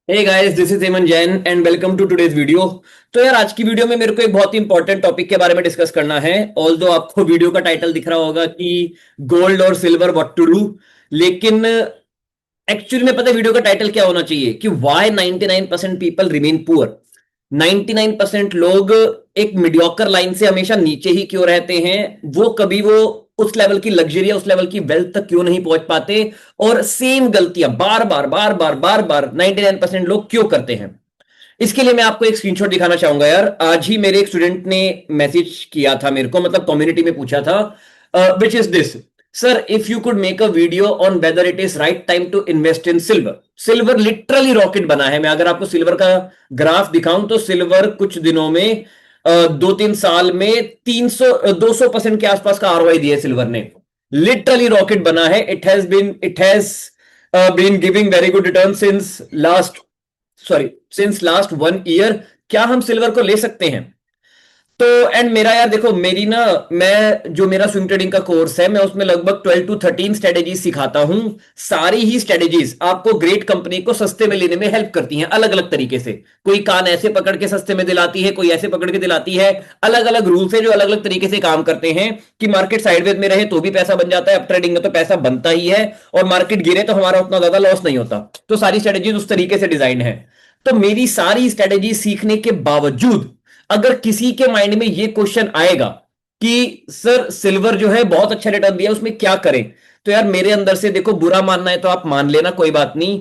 Hey guys, this is Heman Jain and welcome to today's video. तो यार, आज की वीडियो में मेरे को एक बहुत ही इंपॉर्टेंट टॉपिक के बारे में डिस्कस करना है। ऑल्दो आपको वीडियो का टाइटल दिख रहा होगा कि गोल्ड और सिल्वर व्हाट टू डू, लेकिन एक्चुअली में पता है वीडियो का टाइटल क्या होना चाहिए कि व्हाई 99% पीपल रिमेन पुअर। 99% लोग एक मीडियोकर लाइन से हमेशा नीचे ही क्यों रहते हैं, वो कभी वो उस लेवल की लग्जरी या उस लेवल की वेल्थ तक क्यों नहीं पहुंच पाते, और सेम गलतियां बार बार बार बार बार बार 99% लोग क्यों करते हैं। इसके लिए मैं आपको एक स्क्रीनशॉट दिखाना चाहूंगा। यार, आज ही मेरे एक स्टूडेंट ने मैसेज किया था मेरे को, मतलब कम्युनिटी में पूछा था, which is this sir, if you could make a video on whether it is right time to invest in silver. Silver literally rocket बना है। मैं अगर आपको सिल्वर का ग्राफ दिखाऊं तो सिल्वर कुछ दिनों में 2-3 साल में 200% के आसपास का आरओआई दिया सिल्वर ने। लिटरली रॉकेट बना है। It has been giving very good return since last 1 year. क्या हम सिल्वर को ले सकते हैं? तो एंड मेरा यार देखो, मेरी ना मैं जो मेरा स्विंग ट्रेडिंग का कोर्स है, मैं उसमें लगभग 12 to 13 स्ट्रेटेजीज सिखाता हूं। सारी ही स्ट्रेटेजीज आपको ग्रेट कंपनी को सस्ते में लेने में हेल्प करती हैं, अलग अलग तरीके से। कोई कान ऐसे पकड़ के सस्ते में दिलाती है, कोई ऐसे पकड़ के दिलाती है। अलग अलग रूल्स है जो अलग अलग तरीके से काम करते हैं कि मार्केट साइडवेज में रहे तो भी पैसा बन जाता है, अप ट्रेडिंग में तो पैसा बनता ही है, और मार्केट गिरे तो हमारा उतना ज्यादा लॉस नहीं होता। तो सारी स्ट्रेटेजीज उस तरीके से डिजाइन है। तो मेरी सारी स्ट्रेटेजी सीखने के बावजूद अगर किसी के माइंड में ये क्वेश्चन आएगा कि सर सिल्वर जो है बहुत अच्छा रिटर्न दिया, उसमें क्या करें, तो यार मेरे अंदर से देखो, बुरा मानना है तो आप मान लेना, कोई बात नहीं।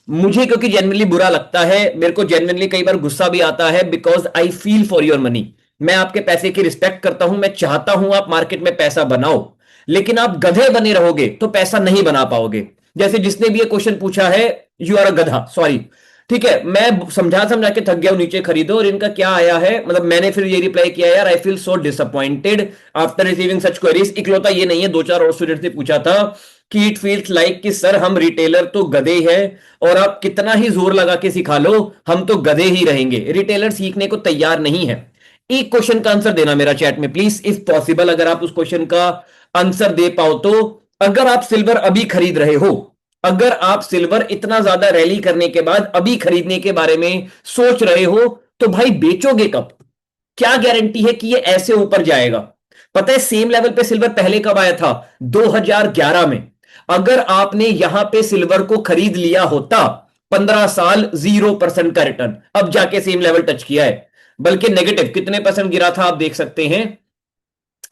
मुझे क्योंकि जेन्युइनली बुरा लगता है, मेरे को जेन्युइनली कई बार गुस्सा भी आता है, because I feel for your money. मैं आपके पैसे की रिस्पेक्ट करता हूं, मैं चाहता हूं आप मार्केट में पैसा बनाओ, लेकिन आप गधे बने रहोगे तो पैसा नहीं बना पाओगे। जैसे जिसने भी ये क्वेश्चन पूछा है, यू आर अ गधा, सॉरी। ठीक है, मैं समझा समझा के थक गया हूं, नीचे खरीदो। और इनका क्या आया है, मतलब मैंने फिर ये रिप्लाई किया, यार I feel so disappointed after receiving such queries. इकलौता ये नहीं है, दो चार और स्टूडेंट्स ने पूछा था कि इट फील्स लाइक कि सर हम रिटेलर तो गधे हैं, और आप कितना ही जोर लगा के सिखा लो, हम तो गधे ही रहेंगे। रिटेलर सीखने को तैयार नहीं है। एक क्वेश्चन का आंसर देना मेरा चैट में प्लीज, इफ पॉसिबल, अगर आप उस क्वेश्चन का आंसर दे पाओ तो। अगर आप सिल्वर अभी खरीद रहे हो, अगर आप सिल्वर इतना ज्यादा रैली करने के बाद अभी खरीदने के बारे में सोच रहे हो, तो भाई बेचोगे कब? क्या गारंटी है कि ये ऐसे ऊपर जाएगा? पता है सेम लेवल पे सिल्वर पहले कब आया था? 2011 में। अगर आपने यहां पे सिल्वर को खरीद लिया होता, 15 साल 0% का रिटर्न, अब जाके सेम लेवल टच किया है। बल्कि नेगेटिव कितने परसेंट गिरा था आप देख सकते हैं,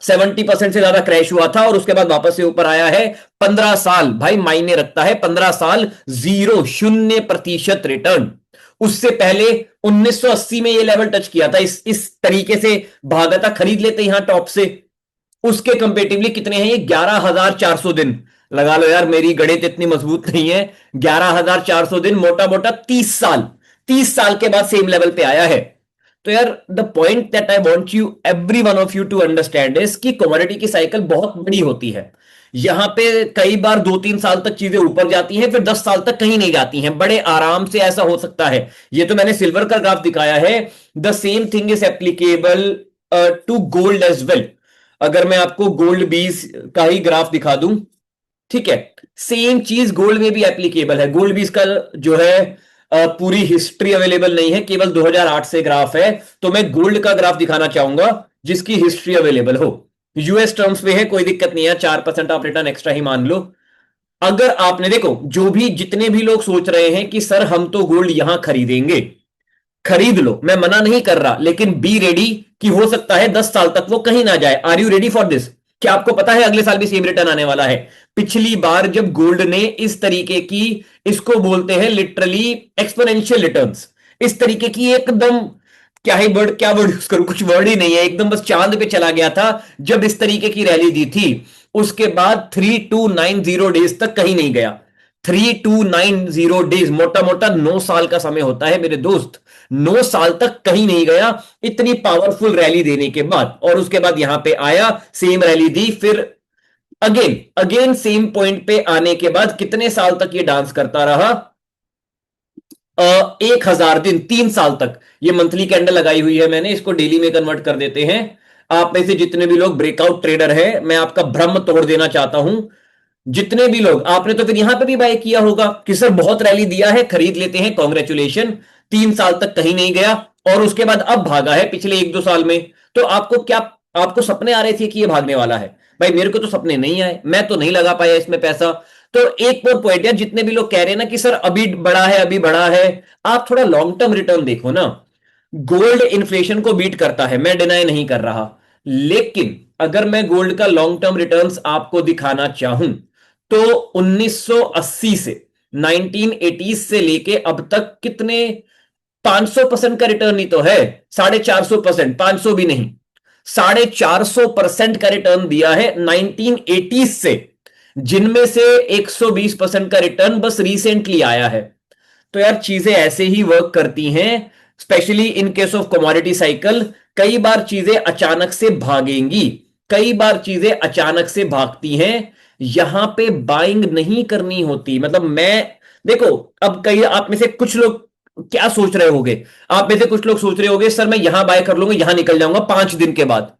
70% से ज्यादा क्रैश हुआ था, और उसके बाद वापस से ऊपर आया है। 15 साल भाई मायने रखता है, 15 साल 0% रिटर्न। उससे पहले 1980 में ये लेवल टच किया था, इस तरीके से भागा था। खरीद लेते यहां टॉप से। उसके कंपेटिवली कितने हैं ये, 11,400 दिन लगा लो यार, मेरी गणित इतनी मजबूत नहीं है। 11,400 दिन, मोटा मोटा 30 साल। 30 साल के बाद सेम लेवल पे आया है। तो यार the point that I want you every one of you to understand is कि कमोडिटी की साइकिल बहुत बड़ी होती है। यहां पे कई बार 2-3 साल तक चीजें ऊपर जाती हैं, फिर 10 साल तक कहीं नहीं जाती हैं, बड़े आराम से ऐसा हो सकता है। ये तो मैंने सिल्वर का ग्राफ दिखाया है। The same thing is applicable to gold as well. अगर मैं आपको गोल्ड बीस का ही ग्राफ दिखा दूं, ठीक है, सेम चीज गोल्ड में भी एप्लीकेबल है। गोल्ड बीस का जो है पूरी हिस्ट्री अवेलेबल नहीं है, केवल 2008 से ग्राफ है। तो मैं गोल्ड का ग्राफ दिखाना चाहूंगा जिसकी हिस्ट्री अवेलेबल हो। यूएस टर्म्स में है, कोई दिक्कत नहीं है, 4% आप रिटर्न एक्स्ट्रा ही मान लो। अगर आपने देखो, जो भी जितने भी लोग सोच रहे हैं कि सर हम तो गोल्ड यहां खरीदेंगे, खरीद लो, मैं मना नहीं कर रहा, लेकिन बी रेडी कि हो सकता है 10 साल तक वो कहीं ना जाए। Are you ready for this? क्या आपको पता है अगले साल भी सेम रिटर्न आने वाला है? पिछली बार जब गोल्ड ने इस तरीके की, इसको बोलते हैं लिटरली एक्सपोनेंशियल रिटर्न्स, इस तरीके की एकदम, क्या ही वर्ड, क्या वर्ड यूज करूं, कुछ वर्ड ही नहीं है, एकदम बस चांद पे चला गया था जब इस तरीके की रैली दी थी। उसके बाद 3290 डेज तक कहीं नहीं गया। 3290 डेज, मोटा मोटा 9 साल का समय होता है मेरे दोस्त। 9 साल तक कहीं नहीं गया, इतनी पावरफुल रैली देने के बाद। और उसके बाद यहां पे आया, सेम रैली दी, फिर अगेन अगेन सेम पॉइंट पे आने के बाद कितने साल तक ये डांस करता रहा? 1,000 दिन, 3 साल तक। ये मंथली कैंडल लगाई हुई है मैंने, इसको डेली में कन्वर्ट कर देते हैं। आप में से जितने भी लोग ब्रेकआउट ट्रेडर है, मैं आपका भ्रम तोड़ देना चाहता हूं। जितने भी लोग, आपने तो फिर यहां पे भी बाय किया होगा कि सर बहुत रैली दिया है, खरीद लेते हैं, कॉन्ग्रेचुलेशन, 3 साल तक कहीं नहीं गया और उसके बाद अब भागा है पिछले 1-2 साल में। तो आपको क्या, आपको सपने आ रहे थे कि ये भागने वाला है? भाई मेरे को तो सपने नहीं आए, मैं तो नहीं लगा पाया इसमें पैसा। तो एक और पॉइंट है, जितने भी लोग कह रहे हैं ना कि सर अभी बड़ा है अभी बड़ा है, आप थोड़ा लॉन्ग टर्म रिटर्न देखो ना। गोल्ड इन्फ्लेशन को बीट करता है, मैं डिनाई नहीं कर रहा, लेकिन अगर मैं गोल्ड का लॉन्ग टर्म रिटर्न्स आपको दिखाना चाहूं तो 1980 से 1980 से लेके अब तक कितने, 500% का रिटर्न ही तो है, 450%, 500 भी नहीं, 450% का रिटर्न दिया है 1980 से, जिनमें से 120% का रिटर्न बस रिसेंटली आया है। तो यार चीजें ऐसे ही वर्क करती हैं, specially in case of commodity cycle. कई बार चीजें अचानक से भागेंगी, कई बार चीजें अचानक से भागती हैं, यहां पे बाइंग नहीं करनी होती। मतलब मैं, देखो, अब कई आप में से कुछ लोग क्या सोच रहे होंगे, आप में से कुछ लोग सोच रहे होंगे सर मैं यहां बाय कर लूंगा, यहां निकल जाऊंगा 5 दिन के बाद।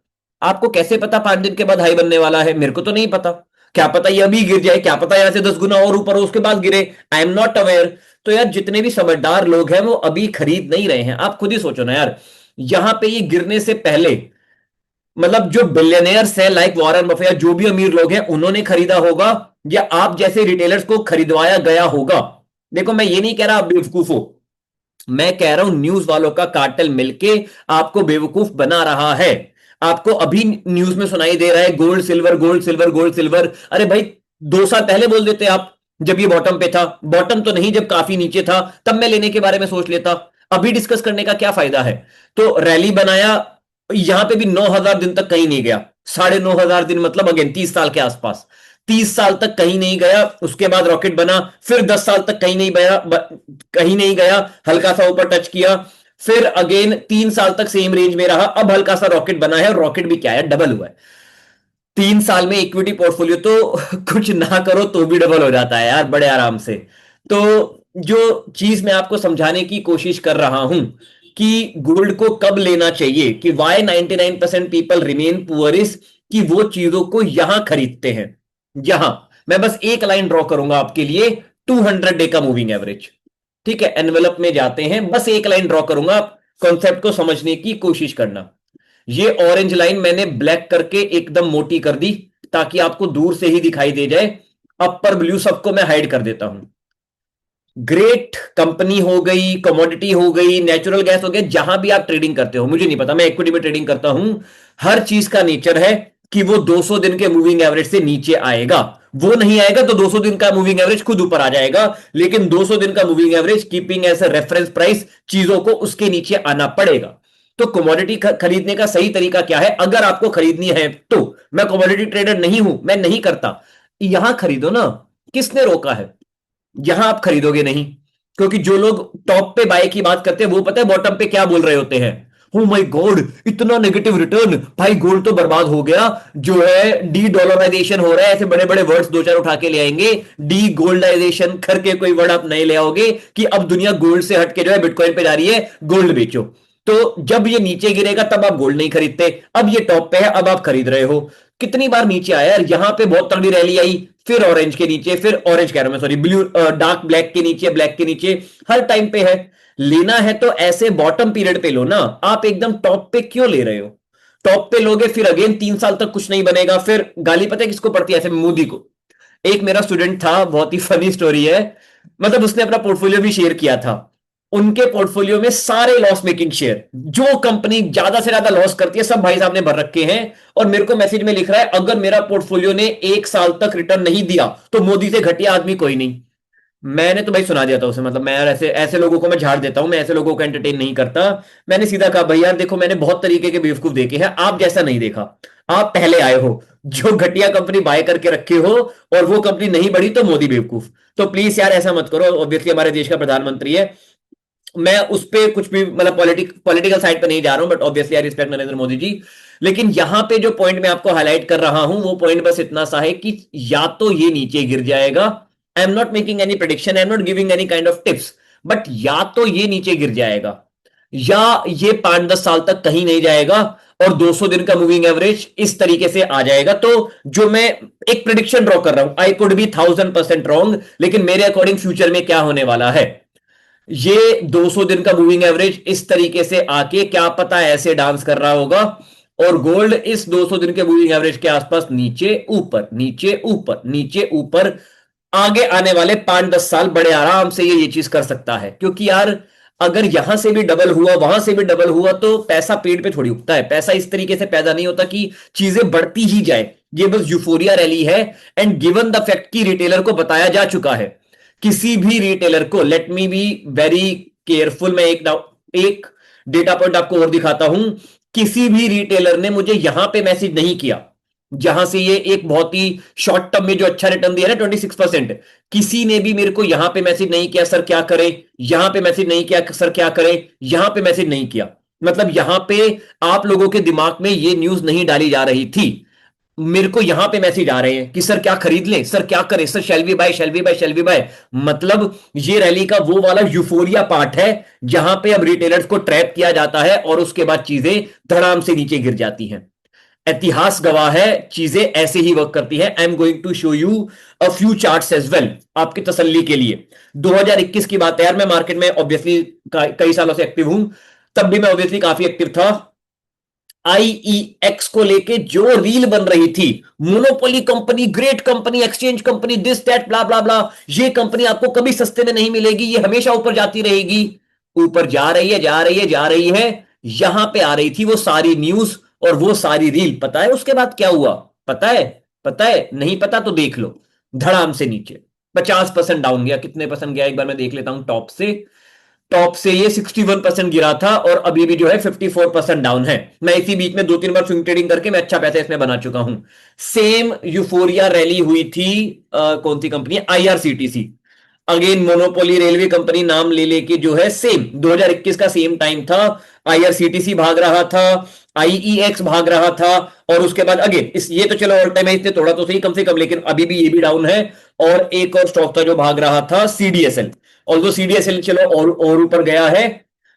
आपको कैसे पता 5 दिन के बाद हाई बनने वाला है? मेरे को तो नहीं पता। क्या पता ये अभी गिर जाए, क्या पता यहां से 10 गुना और ऊपर हो उसके बाद गिरे, आई एम नॉट अवेयर। तो यार जितने भी समझदार लोग हैं वो अभी खरीद नहीं रहे हैं। आप खुद ही सोचो ना यार, यहां पे ये गिरने से पहले, मतलब जो बिलियनियर्स हैं लाइक वॉरेन बफेट, जो भी अमीर लोग हैं उन्होंने खरीदा होगा, या आप जैसे रिटेलर्स को खरीदवाया गया होगा। देखो मैं ये नहीं कह रहा आप बेवकूफ हो, मैं कह रहा हूं न्यूज वालों का कार्टेल मिलके आपको बेवकूफ बना रहा है। आपको अभी न्यूज में सुनाई दे रहा है gold silver gold silver gold silver, अरे भाई 2 साल पहले बोल देते आप, जब ये बॉटम पे था, बॉटम तो नहीं, जब काफी नीचे था तब मैं लेने के बारे में सोच लेता। अभी डिस्कस करने का क्या फायदा है? तो रैली बनाया, यहां पे भी 9,000 दिन तक कहीं नहीं गया, 9,500 दिन, मतलब अगेन 30 साल के आसपास, 30 साल तक कहीं नहीं गया। उसके बाद रॉकेट बना, फिर 10 साल तक कहीं नहीं गया, कहीं नहीं गया, हल्का सा ऊपर टच किया, फिर अगेन 3 साल तक सेम रेंज में रहा, अब हल्का सा रॉकेट बना है, और रॉकेट भी क्या है, डबल हुआ है। 3 साल में इक्विटी पोर्टफोलियो तो कुछ ना करो तो भी डबल हो जाता है यार, बड़े आराम से। तो जो चीज मैं आपको समझाने की कोशिश कर रहा हूं कि गोल्ड को कब लेना चाहिए, कि why 99% people remain poor is, कि वो चीजों को यहां खरीदते हैं। यहां मैं बस एक लाइन ड्रॉ करूंगा आपके लिए, 200 डे का मूविंग एवरेज, ठीक है, एनवेलप में जाते हैं, बस एक लाइन ड्रॉ करूंगा, आप कॉन्सेप्ट को समझने की कोशिश करना। ये ऑरेंज लाइन मैंने ब्लैक करके एकदम मोटी कर दी ताकि आपको दूर से ही दिखाई दे जाए, अपर ब्लू सबको मैं हाइड कर देता हूं। ग्रेट कंपनी हो गई, कमोडिटी हो गई, नेचुरल गैस हो गया, जहां भी आप ट्रेडिंग करते हो, मुझे नहीं पता, मैं इक्विटी में ट्रेडिंग करता हूं, हर चीज का नेचर है कि वो 200 दिन के मूविंग एवरेज से नीचे आएगा। वो नहीं आएगा तो 200 दिन का मूविंग एवरेज खुद ऊपर आ जाएगा, लेकिन 200 दिन का moving average keeping as a reference price, चीजों को उसके नीचे आना पड़ेगा। तो कमोडिटी खरीदने का सही तरीका क्या है? अगर आपको खरीदनी है तो, मैं कमोडिटी ट्रेडर नहीं हूं, मैं नहीं करता, यहां खरीदो ना, किसने रोका है? यहां आप खरीदोगे नहीं, क्योंकि जो लोग टॉप पे बाय की बात करते हैं वो पता है बॉटम पे क्या बोल रहे होते हैं, ओ माय गॉड इतना नेगेटिव रिटर्न, भाई गोल्ड तो बर्बाद हो गया, जो है डी डॉलराइजेशन हो रहा है, ऐसे बड़े बड़े वर्ड्स दो चार उठा के ले आएंगे, डी गोल्डाइजेशन करके कोई वर्ड आप नहीं ले आओगे कि अब दुनिया गोल्ड से हटके जो है बिटकॉइन पे जा रही है, गोल्ड बेचो। तो जब ये नीचे गिरेगा तब आप गोल्ड नहीं खरीदते, अब ये टॉप पे है अब आप खरीद रहे हो। कितनी बार नीचे आया यार, यहां पे बहुत तगड़ी रैली आई, फिर ऑरेंज के नीचे, फिर ऑरेंज कह रहा हूं मैं, सॉरी ब्लू, डार्क ब्लैक के नीचे, ब्लैक के नीचे, हर टाइम पे है। लेना है तो ऐसे बॉटम पीरियड पे लो ना, आप एकदम टॉप पे क्यों ले रहे हो? टॉप पे लोगे फिर अगेन 3 साल तक कुछ नहीं बनेगा, फिर गाली पता है किसको पड़ती है? ऐसे मोदी को। एक मेरा स्टूडेंट था, बहुत ही फनी स्टोरी है, मतलब उसने अपना पोर्टफोलियो भी शेयर किया था, उनके पोर्टफोलियो में सारे लॉस मेकिंग शेयर, जो कंपनी ज्यादा से ज्यादा लॉस करती है सब भाई साहब ने भर रखे हैं, और मेरे को मैसेज में लिख रहा है अगर मेरा पोर्टफोलियो ने 1 साल तक रिटर्न नहीं दिया तो मोदी से घटिया आदमी कोई नहीं। मैंने तो भाई सुना दिया था उसे, मतलब मैं यार ऐसे ऐसे लोगों को मैं झाड़ देता हूं, मैं ऐसे लोगों को एंटरटेन नहीं करता। मैंने सीधा कहा भाई यार देखो मैंने बहुत तरीके के बेवकूफ देखे हैं, आप जैसा नहीं देखा। आप पहले आए हो जो घटिया कंपनी बाय करके रखे हो, और वो कंपनी नहीं बढ़ी तो मोदी बेवकूफ। तो प्लीज यार ऐसा मत करो, ऑब्वियसली हमारे देश का प्रधानमंत्री है, मैं उस पर कुछ भी मतलब पॉलिटिकल साइड पे नहीं जा रहा हूं, but obviously I respect Narendra Modi ji. लेकिन यहां पे जो पॉइंट मैं आपको हाईलाइट कर रहा हूं वो पॉइंट बस इतना सा है कि या तो ये नीचे गिर जाएगा, I am not making any prediction, I am not giving any kind of tips, but या तो ये नीचे गिर जाएगा, या ये 5-10 साल तक कहीं नहीं जाएगा और 200 दिन का मूविंग एवरेज इस तरीके से आ जाएगा। तो जो मैं एक प्रिडिक्शन ड्रॉ कर रहा हूं, आई कुड बी 1000% रॉन्ग, लेकिन मेरे अकॉर्डिंग फ्यूचर में क्या होने वाला है, ये 200 दिन का मूविंग एवरेज इस तरीके से आके क्या पता ऐसे डांस कर रहा होगा और गोल्ड इस 200 दिन के मूविंग एवरेज के आसपास नीचे ऊपर नीचे ऊपर नीचे ऊपर आगे आने वाले 5-10 साल बड़े आराम से ये चीज कर सकता है। क्योंकि यार अगर यहां से भी डबल हुआ वहां से भी डबल हुआ तो पैसा पेड़ पे थोड़ी उगता है, पैसा इस तरीके से पैदा नहीं होता कि चीजें बढ़ती ही जाए, ये बस यूफोरिया रैली है। एंड गिवन द फैक्ट कि रिटेलर को बताया जा चुका है, किसी भी रिटेलर को, let me be very careful, मैं एक डेटा पॉइंट आपको और दिखाता हूं, किसी भी रिटेलर ने मुझे यहां पे मैसेज नहीं किया जहां से ये एक बहुत ही शॉर्ट टर्म में जो अच्छा रिटर्न दिया ना 26%, किसी ने भी मेरे को यहां पे मैसेज नहीं किया सर क्या करें, यहां पे मैसेज नहीं किया सर क्या करें, यहां पे मैसेज नहीं किया। मतलब यहां पे आप लोगों के दिमाग में ये न्यूज नहीं डाली जा रही थी, मेरे को यहां पे मैसेज आ रहे हैं कि सर क्या खरीद लें, सर क्या करें, sir shall we buy, shall we buy, shall we buy. मतलब ये रैली का वो वाला यूफोरिया पार्ट है जहां पे अब रिटेलर्स को ट्रैप किया जाता है और उसके बाद चीजें धड़ाम से नीचे गिर जाती हैं। इतिहास गवाह है चीजें ऐसे ही वर्क करती है। I am going to show you a few charts as well आपकी तसल्ली के लिए। 2021 की बात है यार, मैं मार्केट में ऑब्वियसली कई सालों से एक्टिव हूं, तब भी मैं ऑब्वियसली काफी एक्टिव था। आईईएक्स को लेके जो रील बन रही थी, monopoly company, great company, exchange company, this that blah blah blah, ये कंपनी आपको कभी सस्ते में नहीं मिलेगी, ये हमेशा ऊपर जाती रहेगी, ऊपर जा रही है जा रही है जा रही है। यहां पे आ रही थी वो सारी न्यूज और वो सारी रील। पता है उसके बाद क्या हुआ? पता है? पता है? नहीं पता तो देख लो, धड़ाम से नीचे 50% डाउन गया। कितने परसेंट गया एक बार मैं देख लेता हूं। टॉप से ये 61% गिरा था और अभी भी जो है 54% डाउन है। मैं इसी बीच में 2-3 बार स्विंग ट्रेडिंग करके मैं अच्छा पैसा इसमें बना चुका हूं। सेम यूफोरिया रैली हुई थी कौन सी कंपनी है, IRCTC, again monopoly railway company नाम ले लेके जो है, सेम 2021 का सेम टाइम था। आईआरसीटीसी भाग रहा था, आईईएक्स भाग रहा था और उसके बाद अगेन ये तो चलो ऑल टाइम है, इसने तोड़ा तो सही कम से कम, लेकिन अभी भी ये भी डाउन है। और एक और स्टॉक था जो भाग रहा था, सीडीएसएल, ऑल्दो सीडीएसएल चलो और ऊपर गया है।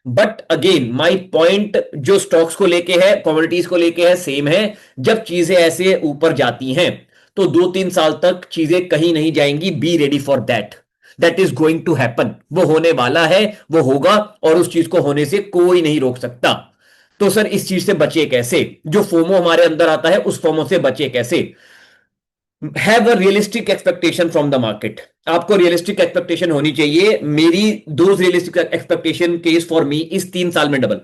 बट अगेन माय पॉइंट जो स्टॉक्स को लेके है, कमोडिटीज को लेके है, सेम है। जब चीजें ऐसे ऊपर जाती हैं तो 2-3 साल तक चीजें कहीं नहीं जाएंगी। Be ready for that, that is going to happen, वो होने वाला है, वो होगा और उस चीज को होने से कोई नहीं रोक सकता। तो सर इस चीज से बचे कैसे? जो फोमो हमारे अंदर आता है उस फोमो से बचे कैसे? Have a realistic expectation from the market. आपको रियलिस्टिक एक्सपेक्टेशन होनी चाहिए। मेरी those realistic expectation case for me इस 3 साल में डबल,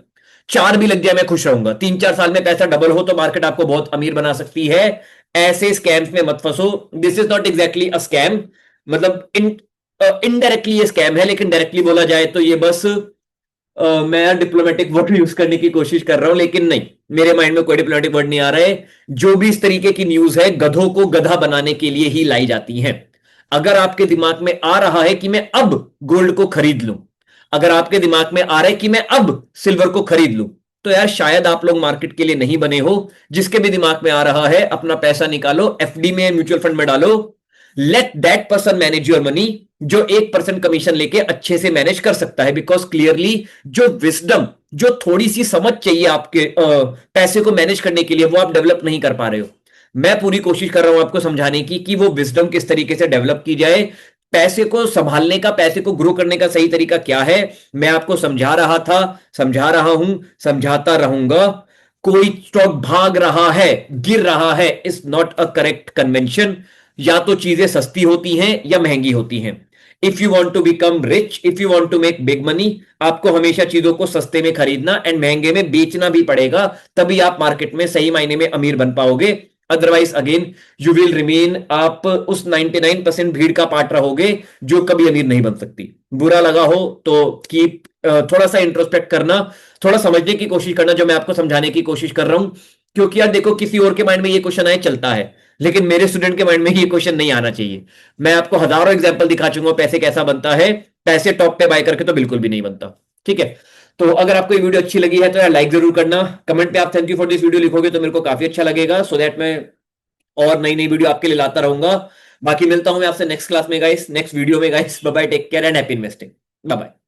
4 भी लग जाए मैं खुश रहूंगा। 3-4 साल में पैसा डबल हो तो मार्केट आपको बहुत अमीर बना सकती है। ऐसे स्कैम्स में मत फंसो। This is not exactly a scam, मतलब इनडायरेक्टली ये स्कैम है, लेकिन डायरेक्टली बोला जाए तो ये बस मैं डिप्लोमेटिक वर्ड यूज करने की कोशिश कर रहा हूं, लेकिन नहीं, मेरे माइंड में कोई डिप्लोमेटिक वर्ड नहीं आ रहा है। जो भी इस तरीके की न्यूज है गधों को गधा बनाने के लिए ही लाई जाती हैं। अगर आपके दिमाग में आ रहा है कि मैं अब गोल्ड को खरीद लूं, अगर आपके दिमाग में आ रहा है कि मैं अब सिल्वर को खरीद लूं, तो यार शायद आप लोग मार्केट के लिए नहीं बने हो। जिसके भी दिमाग में आ रहा है अपना पैसा निकालो, एफडी में, म्यूचुअल फंड में डालो, let that person manage your money, जो 1% कमीशन लेके अच्छे से मैनेज कर सकता है। बिकॉज क्लियरली जो विजडम, जो थोड़ी सी समझ चाहिए आपके पैसे को मैनेज करने के लिए, वो आप डेवलप नहीं कर पा रहे हो। मैं पूरी कोशिश कर रहा हूं आपको समझाने की कि वो विजडम किस तरीके से डेवलप की जाए, पैसे को संभालने का, पैसे को ग्रो करने का सही तरीका क्या है, मैं आपको समझा रहा था, समझा रहा हूं, समझाता रहूंगा। कोई स्टॉक भाग रहा है, गिर रहा है, is not a correct convention. या तो चीजें सस्ती होती हैं या महंगी होती हैं। If you want to become rich, if you want to make big money, आपको हमेशा चीजों को सस्ते में खरीदना एंड महंगे में बेचना भी पड़ेगा, तभी आप मार्केट में सही मायने में अमीर बन पाओगे। Otherwise again you will remain, आप उस 99% भीड़ का पार्ट रहोगे जो कभी अमीर नहीं बन सकती। बुरा लगा हो तो कीप, थोड़ा सा इंट्रोस्पेक्ट करना, थोड़ा समझने की कोशिश करना जो मैं आपको समझाने की कोशिश कर रहा हूं। क्योंकि यार देखो, किसी और के माइंड में ये क्वेश्चन आए चलता है, लेकिन मेरे स्टूडेंट के माइंड में ये क्वेश्चन नहीं आना चाहिए। मैं आपको हजारों एग्जांपल दिखा चुका हूं पैसे कैसा बनता है, पैसे टॉप पे बाय करके तो बिल्कुल भी नहीं बनता। ठीक है, तो अगर आपको ये वीडियो अच्छी लगी है तो यार लाइक जरूर करना। कमेंट पे आप thank you for this video लिखोगे तो मेरे को काफी अच्छा लगेगा, सो दैट मैं और नई नई वीडियो आपके लिए लाता रहूंगा। बाकी मिलता हूं मैं आपसे नेक्स्ट क्लास में गाइस, नेक्स्ट वीडियो में guys. Bye bye, take care and happy investing. Bye bye.